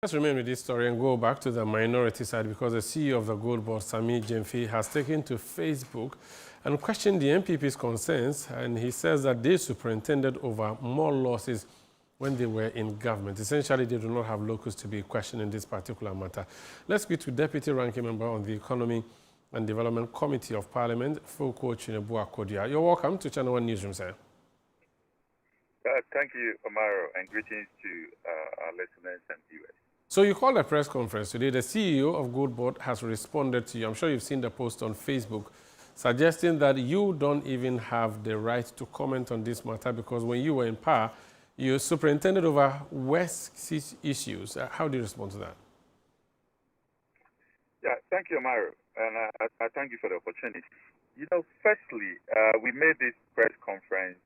Let's remain with this story and go back to the minority side because the CEO of the Gold Board, Sami Gyamfi, has taken to Facebook and questioned the MPP's concerns, and he says that they superintended over more losses when they were in government. Essentially, they do not have locus to be questioning this particular matter. Let's go to Deputy Ranking Member on the Economy and Development Committee of Parliament, Fokuo Tweneboa Kodua. You're welcome to ChannelOne Newsroom, sir. Thank you, Omaro, and greetings to our listeners and viewers. So you called a press conference today. The CEO of Gold Board has responded to you. I'm sure you've seen the post on Facebook suggesting that you don't even have the right to comment on this matter because when you were in power, you superintended over West issues. How do you respond to that? Yeah, thank you, Omaro, and I thank you for the opportunity. You know, firstly, we made this press conference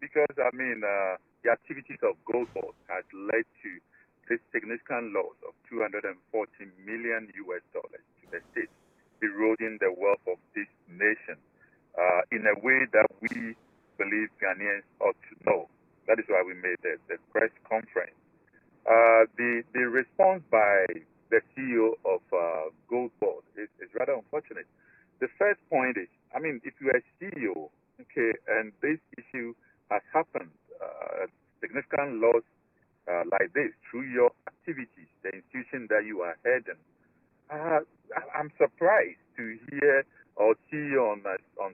because, the activities of Gold Board has led to this significant loss of $240 million to the state, eroding the wealth of this nation in a way that we believe Ghanaians ought to know. That is why we made the press conference. The response by the CEO of Gold Board is rather unfortunate. The first point is, if you are a CEO, okay, and this issue has happened, significant loss like this through your activities, the institution that you are heading. I'm surprised to hear or see on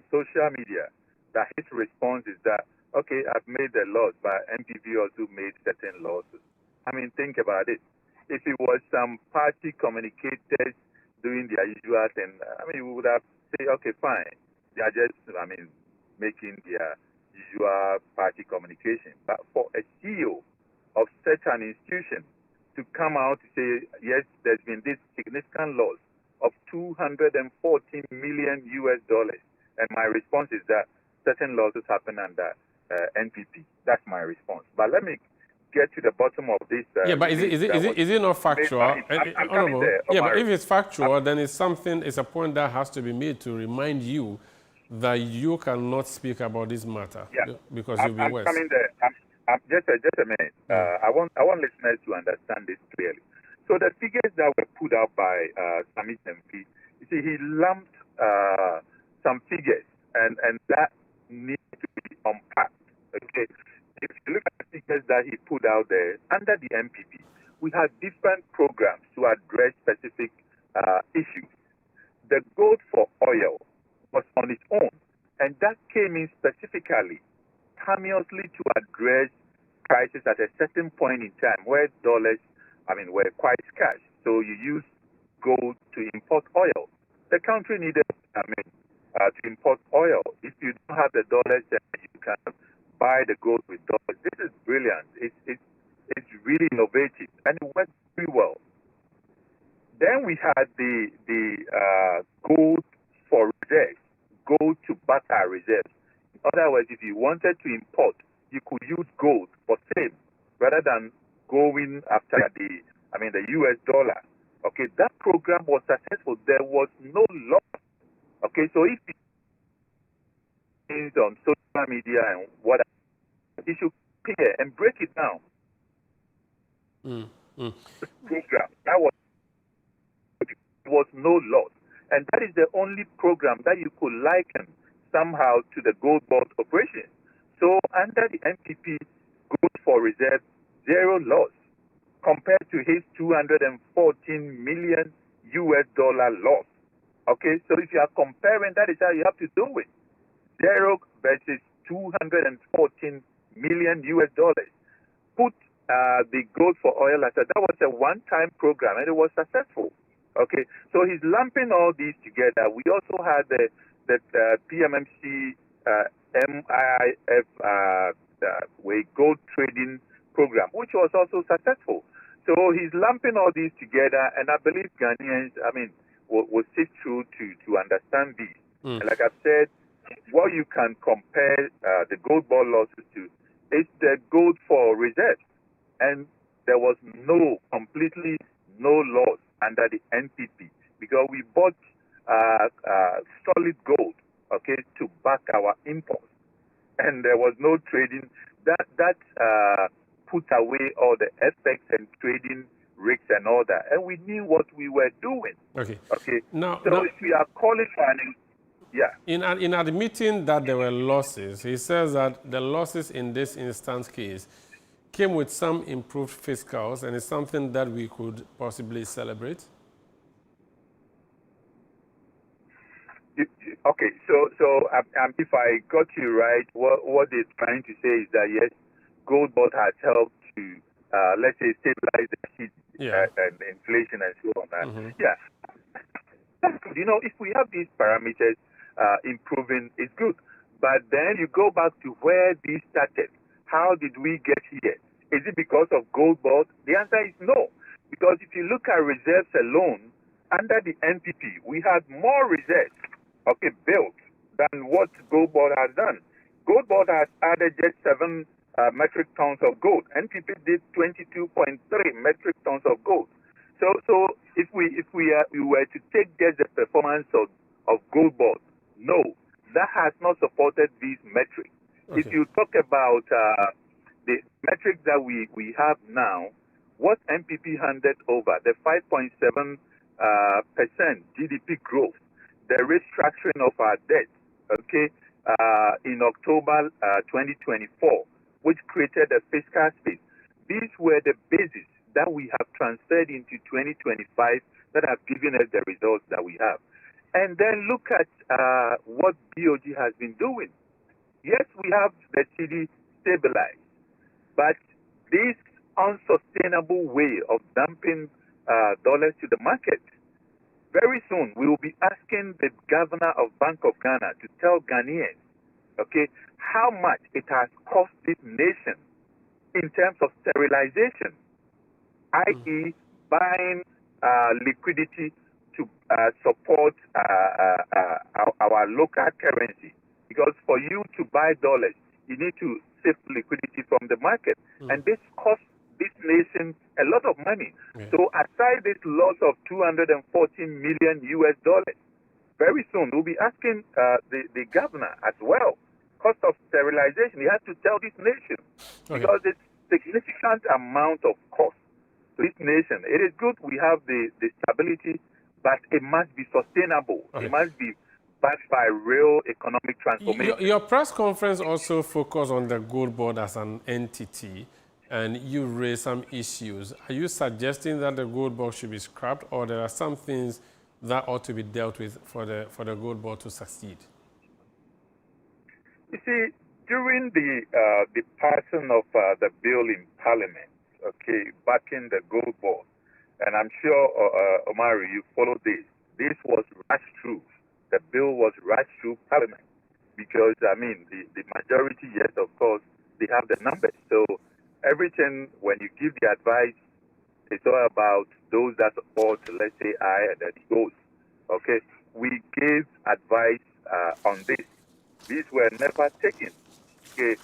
social media that his response is that, okay, I've made the loss, but MPP also made certain losses. Think about it. If it was some party communicators doing their usual thing, we would have said, okay, fine. They are just, making their usual party communication. But for a CEO of such an institution to come out to say, yes, there's been this significant loss of $214 million, and my response is that certain losses happen under NPP. That's my response. But let me get to the bottom of this. But is it not factual? But if it's factual, then it's a point that has to be made to remind you that you cannot speak about this matter because you'll be worse. Just a minute. I want listeners to understand this clearly. So the figures that were put out by Sami Gyamfi, you see, he lumped some figures, and that needs to be unpacked. Okay. If you look at the figures that he put out there under the MPP, we had different programs to address specific issues. The gold for oil was on its own, and that came in specifically, timeously to address prices at a certain point in time where dollars, were quite scarce. So you use gold to import oil. The country needed, to import oil. If you don't have the dollars, then you can buy the gold with dollars. This is brilliant. It's really innovative, and it works very well. Then we had the gold for reserves, gold to butter reserves. In other words, if you wanted to import, you could use gold for same rather than going after the US dollar. Okay, that program was successful. There was no loss. Okay, so if you on social media and what you should clear and break it down. The program that was no loss, and that is the only program that you could liken somehow to the Gold Board operation. So under the MPP, gold for reserve, zero loss compared to his $214 million loss. Okay, so if you are comparing, that is how you have to do it. Zero versus $214 million. Put the gold for oil as that was a one-time program, and it was successful. Okay, so he's lumping all these together. We also had the PMMC MIF gold trading program, which was also successful. So he's lumping all these together, and I believe Ghanaians, will sit through to understand these. And like I've said, what you can compare the Gold Board losses to is the gold for reserves, and there was completely no loss under the NPP because we bought solid gold, okay, to back our imports, and there was no trading. That put away all the FX and trading rigs and all that, and we knew what we were doing. Okay. Okay. Now, so if we are qualifying, yeah. In admitting that there were losses, he says that the losses in this instance case came with some improved fiscals, and it's something that we could possibly celebrate. Okay, so if I got you right, what they're trying to say is that yes, gold board has helped to let's say stabilize the heat and inflation and so on. Yeah, that's good. You know, if we have these parameters improving, it's good. But then you go back to where these started. How did we get here? Is it because of gold board? The answer is no, because if you look at reserves alone under the NPP, we had more reserves. Okay, built than what gold board has done. Gold board has added just 7 metric tons of gold. NPP did 22.3 metric tons of gold. So if we were to take just the performance of gold board, no, that has not supported these metrics. Okay. If you talk about the metrics that we have now, what NPP handed over, the 5.7% GDP growth, the restructuring of our debt, okay, in October 2024, which created a fiscal space. These were the basis that we have transferred into 2025 that have given us the results that we have. And then look at what BOG has been doing. Yes, we have the CD stabilized, but this unsustainable way of dumping dollars to the market, very soon, we will be asking the governor of Bank of Ghana to tell Ghanaians, okay, how much it has cost this nation in terms of sterilization, i.e., buying liquidity to support our local currency. Because for you to buy dollars, you need to save liquidity from the market. And this costs this nation a lot of money. So aside this loss of $214 million, very soon we'll be asking the governor as well, cost of sterilization. He has to tell this nation because it's significant amount of cost to this nation. It is good we have the stability, but it must be sustainable. It must be backed by real economic transformation. Your press conference also focused on the gold board as an entity, and you raised some issues. Are you suggesting that the gold board should be scrapped, or there are some things that ought to be dealt with for the gold board to succeed? You see, during the passing of the bill in Parliament, okay, backing the gold board, and I'm sure, Omari, you followed this. This was rushed through. The bill was rushed through Parliament because, I mean, the majority, yes, of course, they have the numbers. So everything, when you give the advice, it's all about those that support, let's say, I, and that it goes. Okay, we gave advice on this. These were never taken. Okay,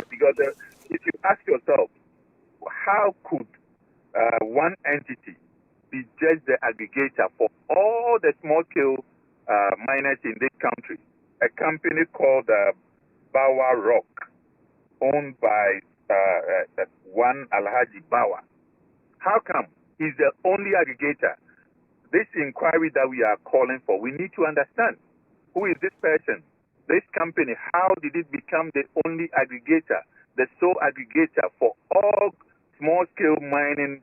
because if you ask yourself, how could one entity be just the aggregator for all the small-scale miners in this country? A company called Bawa Rock, owned by one Alhaji Bawa. How come he's the only aggregator? This inquiry that we are calling for, we need to understand who is this person, this company, how did it become the only aggregator, the sole aggregator for all small-scale mining,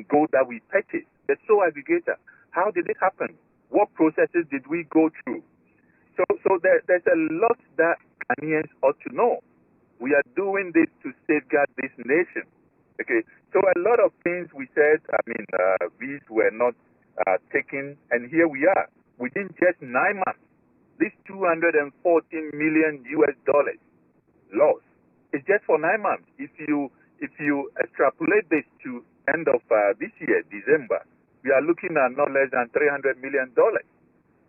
gold that we purchase, the sole aggregator. How did it happen? What processes did we go through? So there's a lot that Ghanaians ought to know. We are doing this to safeguard this nation. Okay, so a lot of things we said, these were not taken, and here we are. Within just 9 months, this $214 million loss is just for 9 months. If you extrapolate this to end of this year, December, we are looking at not less than $300 million.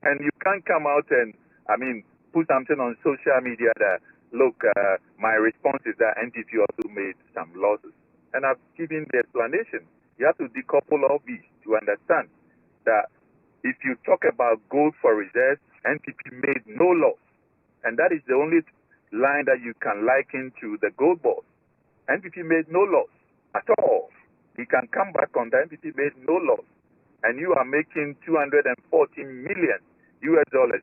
And you can't come out and, put something on social media that, look, my response is that NPP also made some losses. And I've given the explanation. You have to decouple all these to understand that if you talk about gold for reserves, NPP made no loss. And that is the only line that you can liken to the gold board. NPP made no loss at all. he can come back on the MPP made no loss, and you are making $240 million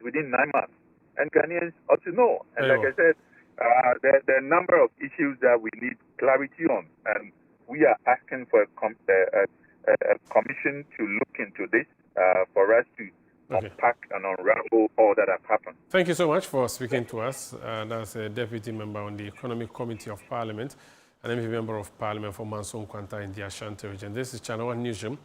within 9 months. And Ghanaians ought to know. And like I said, there are a number of issues that we need clarity on, and we are asking for a commission to look into this for us to unpack and unravel all that have happened. Thank you so much for speaking to us. That's a deputy member on the Economic Committee of Parliament, an MP member of Parliament for Manso Nkwanta in the Ashanti region. This is ChannelOne Newsroom.